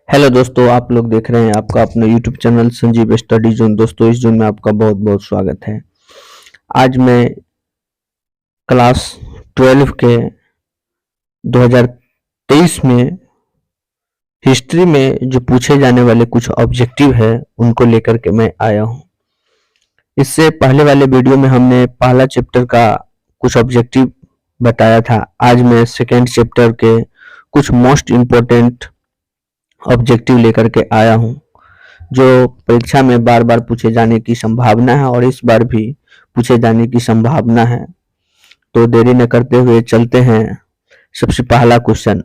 Hello दोस्तों, आप लोग देख रहे हैं आपका अपना YouTube channel Sanjeev study zone. दोस्तों, इस जोन में आपका बहुत बहुत स्वागत है। आज मैं क्लास 12 के 2023 में हिस्ट्री में जो पूछे जाने वाले कुछ ऑब्जेक्टिव है उनको लेकर के मैं आया हूँ। इससे पहले वाले वीडियो में हमने पहला चैप्टर का कुछ ऑब्जेक्टिव बताया था। आज मैं सेकेंड चैप्टर के कुछ मोस्ट इम्पोर्टेंट ऑब्जेक्टिव लेकर के आया हूँ, जो परीक्षा में बार बार पूछे जाने की संभावना है और इस बार भी पूछे जाने की संभावना है। तो देरी न करते हुए चलते हैं। सबसे पहला क्वेश्चन,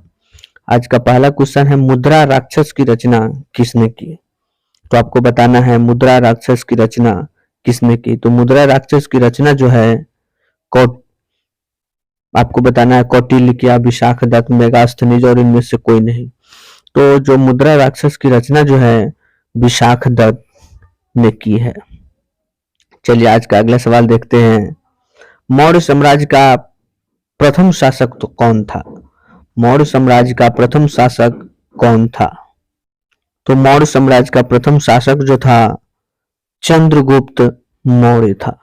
आज का पहला क्वेश्चन है, मुद्रा राक्षस की रचना किसने की? तो आपको बताना है मुद्रा राक्षस की रचना किसने की। तो मुद्रा राक्षस की रचना जो है आपको बताना है कौटिल्य किया, विशाखदत्त, मेगास्थनीज और इनमें से कोई नहीं। तो जो मुद्रा राक्षस की रचना जो है विशाखदत्त ने की है। चलिए आज का अगला सवाल देखते हैं। मौर्य साम्राज्य का प्रथम शासक तो कौन था? मौर्य साम्राज्य का प्रथम शासक कौन था? तो मौर्य साम्राज्य का प्रथम शासक जो था चंद्रगुप्त मौर्य था।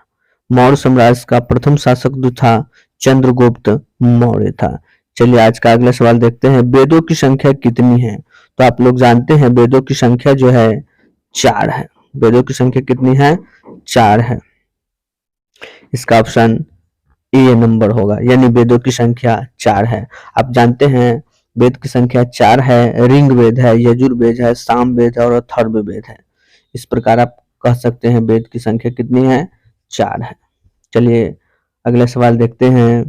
मौर्य साम्राज्य का प्रथम शासक जो था चंद्रगुप्त मौर्य था। चलिए आज का अगला सवाल देखते हैं। वेदों की संख्या कितनी है? तो आप लोग जानते हैं वेदों की संख्या जो है 4 है। वेदों की संख्या कितनी है? 4 है। इसका ऑप्शन ए नंबर होगा, यानी वेदों की संख्या 4 है। आप जानते हैं वेद की संख्या 4 है। ऋग वेद है, यजुर्वेद है, साम वेद है और अथर्व वेद है। इस प्रकार आप कह सकते हैं वेद की संख्या कितनी है? 4 है। चलिए अगला सवाल देखते हैं।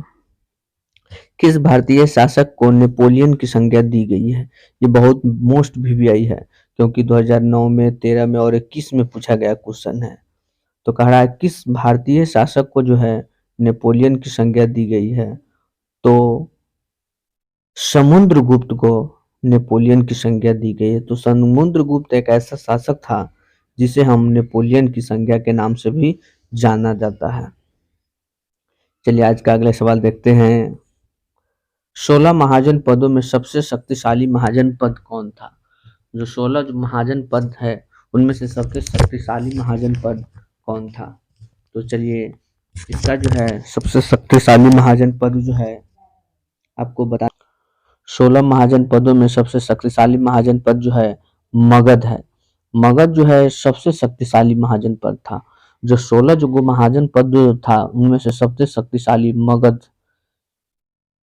किस भारतीय शासक को नेपोलियन की संज्ञा दी गई है? ये बहुत मोस्ट वीवीआई है, क्योंकि 2009 में, 13 में और 21 में पूछा गया क्वेश्चन है। तो कह रहा है किस भारतीय शासक को जो है नेपोलियन की संज्ञा दी गई है? तो समुद्रगुप्त को नेपोलियन की संज्ञा दी गई है। तो समुद्रगुप्त एक ऐसा शासक था जिसे हम नेपोलियन की संज्ञा के नाम से भी जाना जाता है। चलिए आज का अगला सवाल देखते हैं। 16 महाजन पदों में सबसे शक्तिशाली महाजन पद कौन था? जो 16 जो महाजन पद है उनमें से सबसे शक्तिशाली महाजन पद कौन था? तो चलिए इसका जो है सबसे शक्तिशाली महाजन पद जो है आपको बता, 16 महाजन पदों में सबसे शक्तिशाली महाजन पद जो है मगध है। मगध जो है सबसे शक्तिशाली महाजन पद था। जो 16 जो महाजन पद जो था उनमें से सबसे शक्तिशाली मगध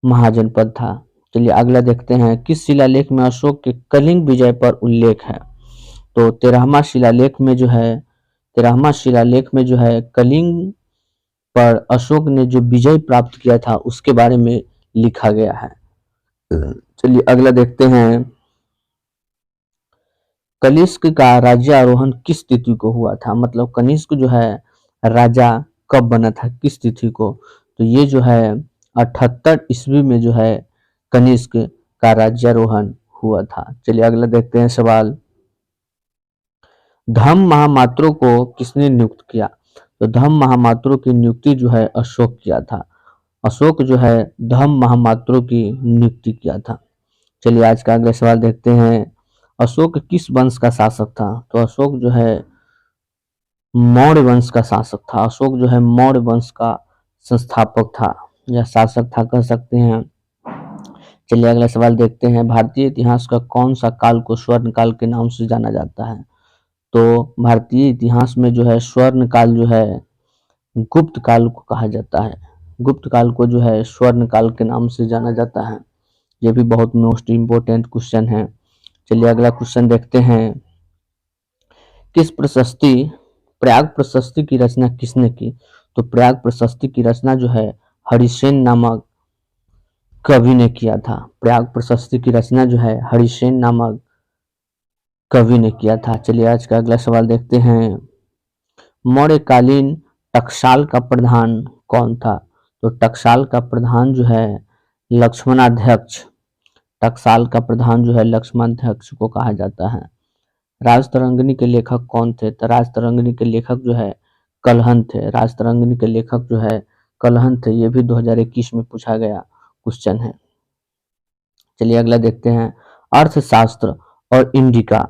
महाजन पद था। चलिए अगला देखते हैं। किस शिलालेख में अशोक के कलिंग विजय पर उल्लेख है? तो 13वां शिलालेख में जो है 13वां शिलालेख में जो है कलिंग पर अशोक ने जो विजय प्राप्त किया था उसके बारे में लिखा गया है। चलिए अगला देखते हैं। कनिष्क का राज्यारोहण किस तिथि को हुआ था? मतलब कनिष्क जो है राजा कब बना था, किस तिथि को? तो ये जो है 78 ईस्वी में जो है कनिष्क का राज्यारोहण हुआ था। चलिए अगला देखते हैं सवाल। धम्म महामात्रों को किसने नियुक्त किया? तो धम्म महामात्रों की नियुक्ति जो है अशोक किया था। अशोक जो है धम्म महामात्रों की नियुक्ति किया था। चलिए आज का अगला सवाल देखते हैं। अशोक किस वंश का शासक था? तो अशोक जो है मौर्य वंश का शासक था। अशोक जो है मौर्य वंश का संस्थापक था या शासक था कह सकते हैं। चलिए अगला सवाल देखते हैं। भारतीय इतिहास का कौन सा काल को स्वर्ण काल के नाम से जाना जाता है? तो भारतीय इतिहास में जो है स्वर्ण काल जो है गुप्त काल को कहा जाता है। गुप्त काल को जो है स्वर्ण काल के नाम से जाना जाता है। ये भी बहुत मोस्ट इम्पोर्टेंट क्वेश्चन है। चलिए अगला क्वेश्चन देखते हैं। किस प्रशस्ति प्रयाग प्रशस्ति की रचना किसने की? तो प्रयाग प्रशस्ति की रचना जो है हरिसेन नामक कवि ने किया था। प्रयाग प्रशस्ति की रचना जो है हरिसेन नामक कवि ने किया था। चलिए आज का अगला सवाल देखते हैं। मौर्यकालीन टकसाल का प्रधान कौन था? तो टकसाल का प्रधान जो है लक्ष्मणाध्यक्ष। टकसाल का प्रधान जो है लक्ष्मणाध्यक्ष को कहा जाता है। राजतरंगिणी के लेखक कौन थे? तो राजतरंगिणी के लेखक जो है कलहन थे। राजतरंगिणी के लेखक जो है कलहन थे। ये भी 2021 में पूछा गया क्वेश्चन है। चलिए अगला देखते हैं। अर्थशास्त्र और इंडिका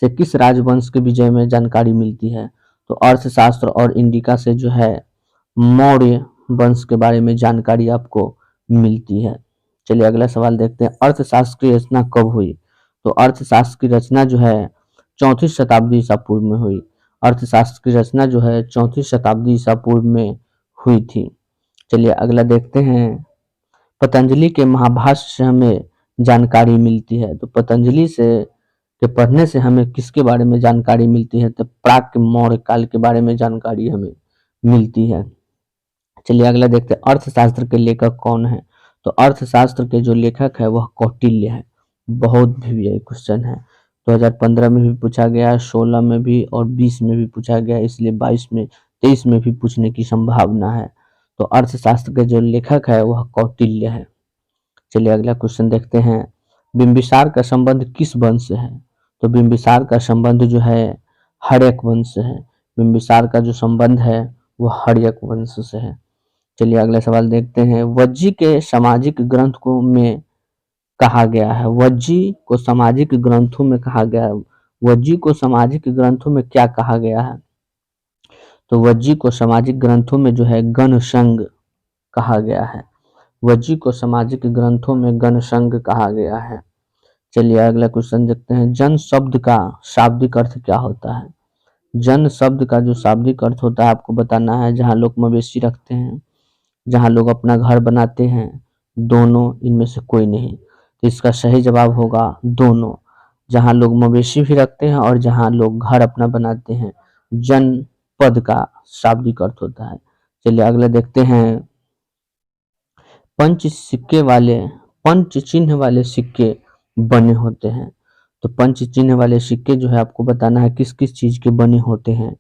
से किस राजवंश के विजय में जानकारी मिलती है? तो अर्थशास्त्र और इंडिका से जो है मौर्य वंश के बारे में जानकारी आपको मिलती है। चलिए अगला सवाल देखते हैं, अर्थशास्त्र की रचना कब हुई? तो अर्थशास्त्र की रचना जो है 4वीं शताब्दी ईसा पूर्व में हुई। अर्थशास्त्र की रचना जो है 4वीं शताब्दी ईसा पूर्व में हुई थी। चलिए अगला देखते हैं, पतंजलि के महाभाष्य से हमें जानकारी मिलती है। तो पतंजलि से के पढ़ने से हमें किसके बारे में जानकारी मिलती है? तो प्राक मौर्य काल के बारे में जानकारी हमें मिलती है। चलिए अगला देखते हैं, अर्थशास्त्र के लेखक कौन है? तो अर्थशास्त्र के जो लेखक है वह कौटिल्य है। बहुत भी ये क्वेश्चन है, 2015 में भी पूछा गया, 16 में भी और 20 में भी पूछा गया, इसलिए 22 में 23 में भी पूछने की संभावना है। तो अर्थशास्त्र के जो लेखक है वह कौटिल्य है। चलिए अगला क्वेश्चन देखते हैं, बिंबिसार का संबंध किस वंश से है? तो बिंबिसार का संबंध जो है हर्यक वंश से है। बिंबिसार का जो संबंध है वह हर्यक वंश से है। चलिए अगला सवाल देखते हैं, वज्जी के सामाजिक ग्रंथ को में कहा गया है? वज्जी को सामाजिक ग्रंथों में कहा गया है। वज्जी को सामाजिक ग्रंथों में क्या कहा गया है? तो वज्जी को सामाजिक ग्रंथों में जो है गणसंघ कहा गया है। वज्जी को सामाजिक ग्रंथों में गणसंघ कहा गया है। चलिए अगला क्वेश्चन देखते हैं, जन शब्द का शाब्दिक अर्थ क्या होता है? जन शब्द का जो शाब्दिक अर्थ होता है आपको बताना है, जहाँ लोग मवेशी रखते हैं, जहाँ लोग अपना घर बनाते हैं, दोनों इनमें से कोई नहीं। तो इसका सही जवाब होगा दोनों, जहाँ लोग मवेशी भी रखते हैं और जहाँ लोग घर अपना बनाते हैं, जन पद का शाब्दिक अर्थ होता है। चलिए अगला देखते हैं, पंच चिन्ह वाले सिक्के बने होते हैं। तो पंच चिन्ह वाले सिक्के जो है आपको बताना है किस किस चीज के बने होते हैं?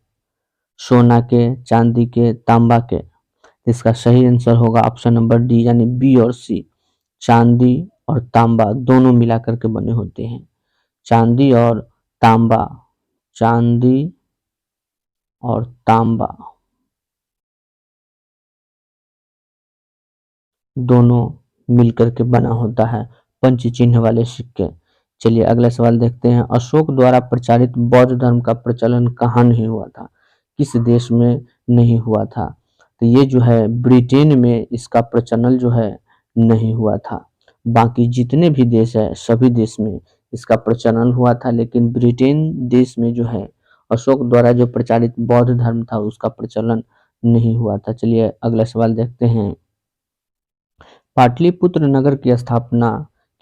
सोना के, चांदी के, तांबा के। इसका सही आंसर होगा ऑप्शन नंबर डी यानी बी और सी, चांदी और तांबा दोनों मिलाकर के बने होते हैं। चांदी और तांबा, चांदी और तांबा दोनों मिलकर के बना होता है पंच चिन्ह वाले सिक्के। चलिए अगला सवाल देखते हैं, अशोक द्वारा प्रचारित बौद्ध धर्म का प्रचलन कहाँ नहीं हुआ था? किस देश में नहीं हुआ था? तो ये जो है ब्रिटेन में इसका प्रचलन जो है नहीं हुआ था। बाकी जितने भी देश है सभी देश में इसका प्रचलन हुआ था, लेकिन ब्रिटेन देश में जो है अशोक द्वारा जो प्रचारित बौद्ध धर्म था उसका प्रचलन नहीं हुआ था। चलिए अगला सवाल देखते हैं, पाटलिपुत्र नगर की स्थापना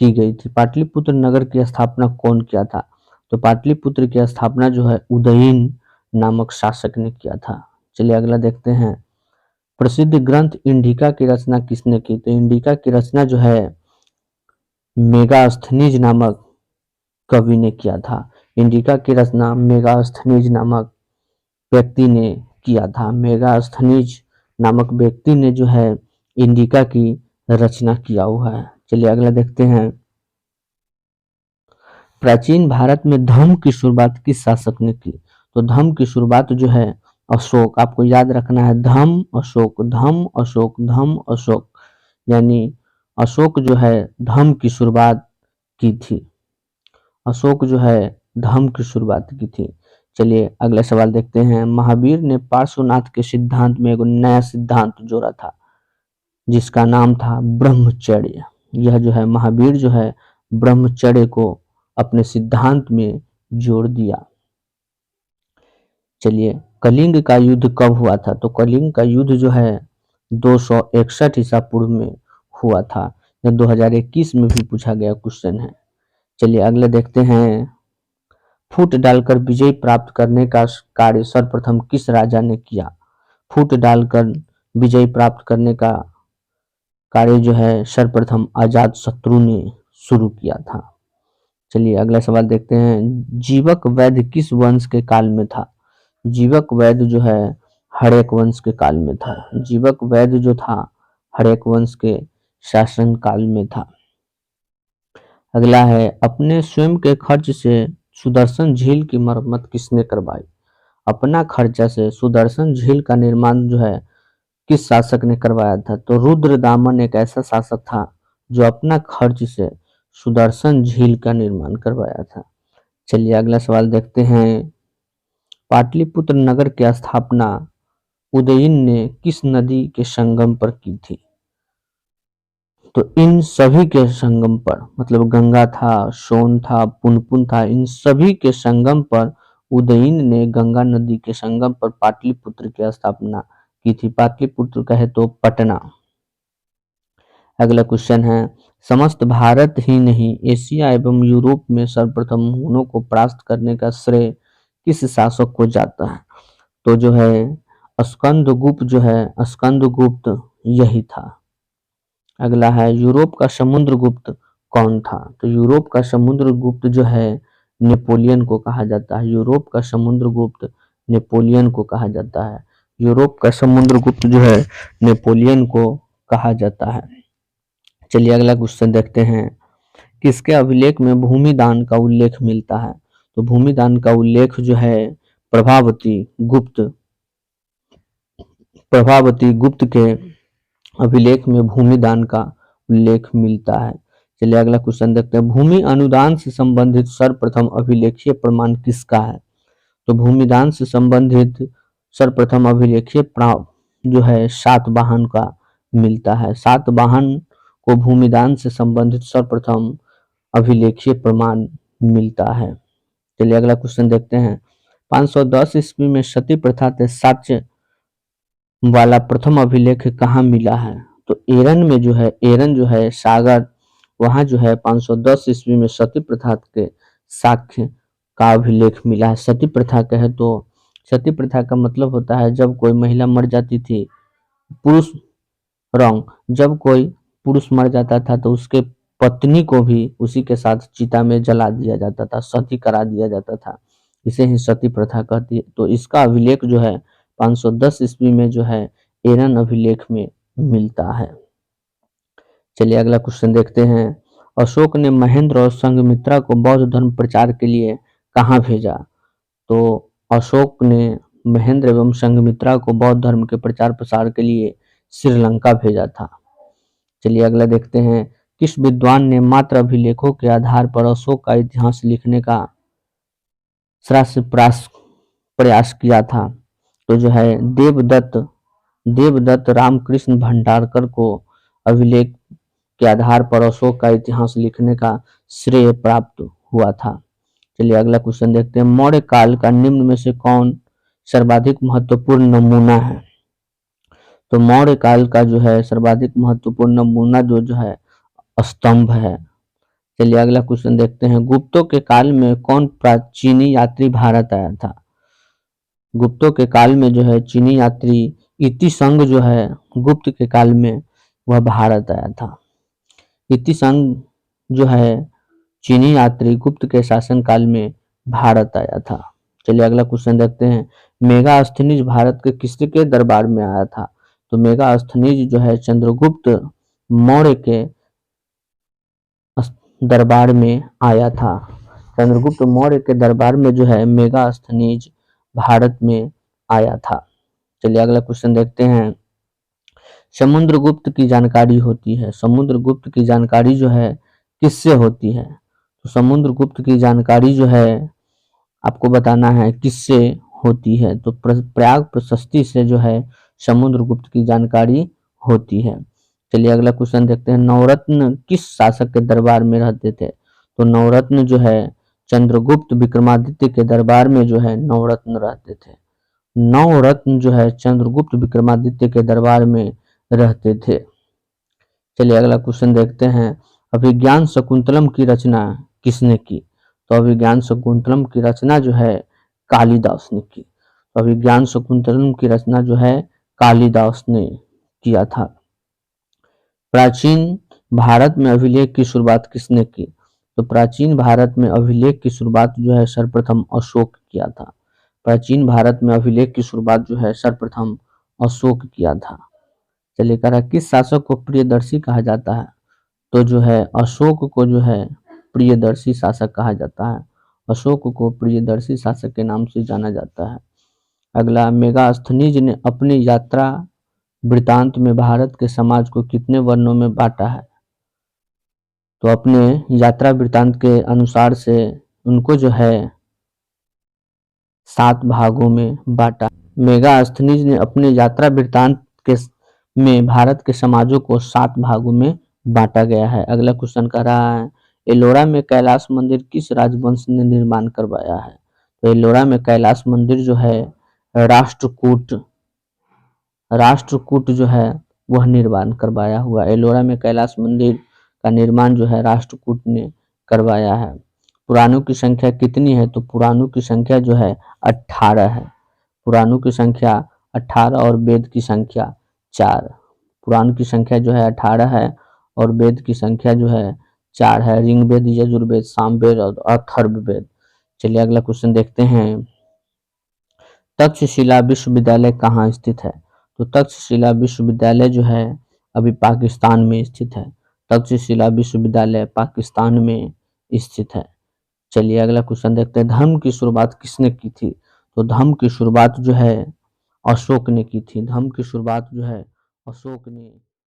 की गई थी। पाटलिपुत्र नगर की स्थापना कौन किया था? तो पाटलिपुत्र की स्थापना जो है उदयीन नामक शासक ने किया था। चलिए अगला देखते हैं, प्रसिद्ध ग्रंथ इंडिका की रचना किसने की? तो इंडिका की रचना जो है मेगास्थनीज नामक कवि ने किया था। इंडिका की रचना मेगास्थनीज नामक व्यक्ति ने किया था। मेगास्थनीज नामक व्यक्ति ने जो है इंडिका की रचना किया हुआ है। चलिए अगला देखते हैं, प्राचीन भारत में धम्म की शुरुआत किस शासक ने की? तो धम्म की शुरुआत जो है अशोक, आपको याद रखना है, धम्म अशोक, धम्म अशोक, धम्म अशोक, यानी अशोक जो है धम्म की शुरुआत की थी। अशोक जो है धम्म की शुरुआत की थी। चलिए अगला सवाल देखते हैं, महावीर ने पार्श्वनाथ के सिद्धांत में एक नया सिद्धांत जोड़ा था जिसका नाम था ब्रह्मचर्य। यह जो है महावीर जो है ब्रह्मचर्य को अपने सिद्धांत में जोड़ दिया। चलिए कलिंग का युद्ध कब हुआ था? तो कलिंग का युद्ध जो है 261 ईसा पूर्व में हुआ था। यह 2021 में भी पूछा गया क्वेश्चन है। चलिए अगले देखते हैं, फूट डालकर विजय प्राप्त करने का कार्य सर्वप्रथम किस राजा ने किया? फूट डालकर विजय प्राप्त करने का कार्य जो है सर्वप्रथम अजात शत्रु ने शुरू किया था। चलिए अगला सवाल देखते हैं, जीवक वैद्य किस वंश के काल में था? जीवक वैद्य जो है हर्यक वंश के काल में था। जीवक वैद्य जो था हर्यक वंश के शासन काल में था। अगला है, अपने स्वयं के खर्च से सुदर्शन झील की मरम्मत किसने करवाई? अपना खर्चा से सुदर्शन झील का निर्माण जो है किस शासक ने करवाया था? तो रुद्रदामन एक ऐसा शासक था जो अपना खर्च से सुदर्शन झील का निर्माण करवाया था। चलिए अगला सवाल देखते हैं। पाटलिपुत्र नगर की स्थापना उदयन ने किस नदी के संगम पर की थी? तो इन सभी के संगम पर, मतलब गंगा था, सोन था, पुनपुन था, इन सभी के संगम पर उदयन ने गंगा नदी के संगम पर पाटलिपुत्र की स्थापना की थी। पाटलिपुत्र कहे तो पटना। अगला क्वेश्चन है, समस्त भारत ही नहीं एशिया एवं यूरोप में सर्वप्रथम हुनों को परास्त करने का श्रेय किस शासक को जाता है? तो जो है स्कंदगुप्त, जो है स्कंदगुप्त यही था। अगला है, यूरोप का समुद्रगुप्त कौन था? तो यूरोप का समुद्रगुप्त जो है नेपोलियन को कहा जाता है। यूरोप का समुद्रगुप्त नेपोलियन को कहा जाता है। यूरोप का समुद्रगुप्त जो है नेपोलियन को कहा जाता है। चलिए अगला क्वेश्चन देखते हैं। किसके अभिलेख में भूमि दान का उल्लेख मिलता है? तो भूमि दान का उल्लेख जो है प्रभावती गुप्त के अभिलेख में भूमि दान का उल्लेख मिलता है। चलिए अगला क्वेश्चन देखते हैं। भूमि अनुदान से संबंधित सर्वप्रथम अभिलेखीय प्रमाण किसका है? तो भूमि दान से संबंधित सर्वप्रथम अभिलेखीय जो है सातवाहन का मिलता है। सातवाहन को भूमिदान से संबंधित सर्वप्रथम अभिलेखीय प्रमाण मिलता है। चलिए अगला क्वेश्चन देखते हैं। 510 ईस्वी में सती प्रथा के साक्ष्य वाला प्रथम अभिलेख कहाँ मिला है? तो एरन जो है सागर, वहां जो है 510 ईस्वी में सती प्रथा के साक्ष्य का अभिलेख मिला है। सती प्रथा कहे तो सती प्रथा का मतलब होता है जब कोई महिला मर जाती थी, जब कोई पुरुष मर जाता था तो उसके पत्नी को भी उसी के साथ चिता में जला दिया जाता था, सती करा दिया जाता था। इसे ही सती प्रथा कहती है। तो इसका अभिलेख जो है 510 ईस्वी में जो है एरन अभिलेख में मिलता है। चलिए अगला क्वेश्चन देखते हैं। अशोक ने महेंद्र और संघमित्रा को बौद्ध धर्म प्रचार के लिए कहाँ भेजा? तो अशोक ने महेंद्र एवं संघमित्रा को बौद्ध धर्म के प्रचार प्रसार के लिए श्रीलंका भेजा था। चलिए अगला देखते हैं। किस विद्वान ने मात्र अभिलेखों के आधार पर अशोक का इतिहास लिखने का प्रयास किया था? तो जो है देवदत्त रामकृष्ण भंडारकर को अभिलेख के आधार पर अशोक का इतिहास लिखने का श्रेय प्राप्त हुआ था। चलिए अगला क्वेश्चन देखते हैं। मौर्य काल का निम्न में से कौन सर्वाधिक महत्वपूर्ण नमूना है? तो मौर्य काल का जो है सर्वाधिक महत्वपूर्ण नमूना जो है स्तंभ है। चलिए अगला क्वेश्चन देखते हैं। गुप्तों के काल में कौन चीनी यात्री भारत आया था? गुप्तों के काल में जो है चीनी यात्री इतिसंग जो है गुप्त के काल में वह भारत आया था। इतिसंग जो है चीनी यात्री गुप्त के शासन काल में भारत आया था। चलिए अगला क्वेश्चन देखते हैं। मेगास्थनीज भारत के किसके दरबार में आया था? तो मेगास्थनीज जो है चंद्रगुप्त मौर्य के दरबार में आया था। चंद्रगुप्त मौर्य के दरबार में जो है मेगास्थनीज भारत में आया था। चलिए अगला क्वेश्चन देखते हैं। समुद्रगुप्त की जानकारी होती है, समुद्रगुप्त की जानकारी जो है किससे होती है? तो समुद्रगुप्त की जानकारी जो है आपको बताना है किससे होती है। तो प्रयाग प्रशस्ति से जो है समुद्रगुप्त की जानकारी होती है। चलिए अगला क्वेश्चन देखते हैं। नवरत्न किस शासक के दरबार में रहते थे? तो नवरत्न जो है चंद्रगुप्त विक्रमादित्य के दरबार में जो है नवरत्न रहते थे। नवरत्न जो है चंद्रगुप्त विक्रमादित्य के दरबार में रहते थे। चलिए अगला क्वेश्चन देखते हैं। अभिज्ञान शकुंतलम की रचना किसने की? तो अभिज्ञान शकुंतलम की रचना जो है कालिदास ने की। तो अभिज्ञान शकुंतलम की रचना जो है कालिदास ने किया था। प्राचीन भारत में अभिलेख की शुरुआत किसने की? तो प्राचीन भारत में अभिलेख की शुरुआत जो है सर्वप्रथम अशोक किया था। प्राचीन भारत में अभिलेख की शुरुआत जो है सर्वप्रथम अशोक किया था। चलिए कह रहा किस शासक को प्रियदर्शी कहा जाता है? तो जो है अशोक को जो है प्रियदर्शी शासक कहा जाता है। अशोक को प्रियदर्शी शासक के नाम से जाना जाता है। अगला, मेगास्थनीज ने अपनी यात्रा वृतांत में भारत के समाज को कितने वर्णों में बांटा है? तो अपने यात्रा वृत्तांत के अनुसार से उनको जो है 7 भागों में बांटा। मेगास्थनीज ने अपने यात्रा वृत्तांत के में भारत के समाजों को 7 भागों में बांटा गया है। अगला क्वेश्चन कह रहा है एलोरा में कैलाश मंदिर किस राजवंश ने निर्माण करवाया है? तो एलोरा में कैलाश मंदिर जो है राष्ट्रकूट जो है वह निर्माण करवाया हुआ। एलोरा में कैलाश मंदिर का निर्माण जो है राष्ट्रकूट ने करवाया है। पुराणों की संख्या कितनी है? तो पुराणों की संख्या जो है 18 है। पुराणों की संख्या 18 और वेद की संख्या 4। पुराण की संख्या जो है 18 है और वेद की संख्या जो है 4 है। ऋग्वेद, यजुर्वेद, सामवेद और अथर्ववेद। चलिए अगला क्वेश्चन देखते हैं। तक्षशिला विश्वविद्यालय कहाँ स्थित है? तो तक्षशिला विश्वविद्यालय जो है अभी पाकिस्तान में स्थित है। तक्षशिला विश्वविद्यालय पाकिस्तान में स्थित है। चलिए अगला क्वेश्चन देखते हैं। धर्म की शुरुआत किसने की थी? तो धर्म की शुरुआत जो है अशोक ने की थी। धर्म की शुरुआत जो है अशोक ने